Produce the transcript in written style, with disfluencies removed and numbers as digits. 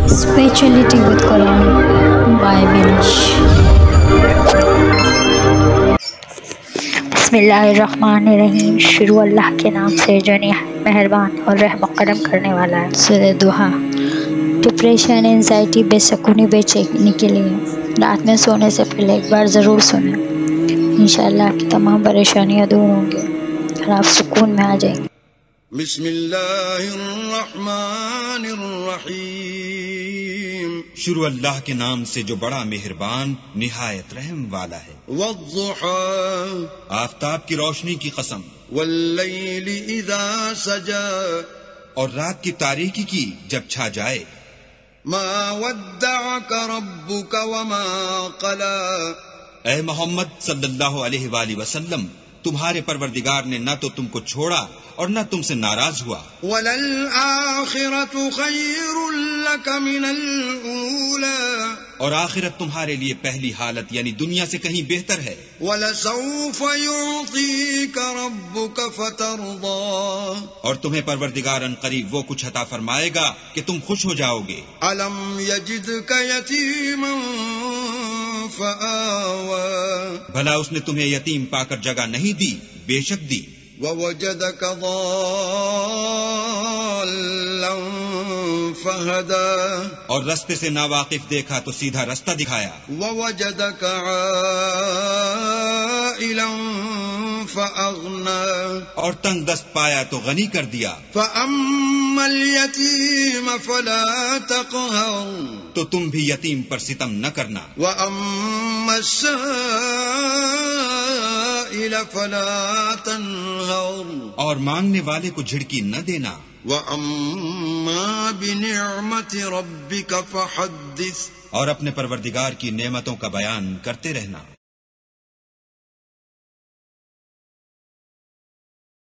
Spirituality with Quran by Binish. बिस्मिल्लाहिर्रहमानिर्रहीम। शुरू अल्लाह के नाम से जो निहायत मेहरबान और रहम करम करने वाला है। सूरह दुहा। डिप्रेशन, एंजाइटी, बेसुकूनी, बेचैनी के लिए रात में सोने से पहले एक बार ज़रूर सुनें। इंशाअल्लाह आपकी तमाम परेशानियाँ दूर होंगी और आप सुकून में आ जाएंगे। बिस्मिल्लाहिर्रहमानिर्रहीम। शुरू अल्लाह के नाम से जो बड़ा मेहरबान निहायत रहम वाला है। वद्दुहा। आफताब की रोशनी की कसम। वल्लैलि इज़ा सजा। और रात की तारीकी की जब छा जाए। मा वद्दअक रब्बुक वमा क़ला। ऐ मोहम्मद सल्लल्लाहु अलैहि वसल्लम, तुम्हारे परवरदिगार ने न तो तुमको छोड़ा और न तुमसे नाराज हुआ। वलल आखिरतु खैरुल लक मिनल ऊला। और आखिरत तुम्हारे लिए पहली हालत यानी दुनिया से कहीं बेहतर है। वलसौफ युअतीक रब्बुक फतरदा। और तुम्हें परवरदिगार अनकरीब वो कुछ अता फरमाएगा कि तुम खुश हो जाओगे। अलम यजिदक यतीमन फआवा। भला उसने तुम्हें यतीम पाकर जगह नहीं दी? बेशक दी। ववजदक ضالًا फहदा। और रास्ते से नावाकिफ देखा तो सीधा रास्ता दिखाया। ववजदक आइलन फअगना। और तंग दस्त पाया तो गनी कर दिया। फअम्मल यतीम फला तक़हर। तो तुम भी यतीम पर सितम न करना। वअम्मस साइल फला तनहर। और मांगने वाले को झिड़की न देना। वअम्मा बिनिअमति रब्बिक फहद्दिस। और अपने परवरदिगार की नेमतों का बयान करते रहना।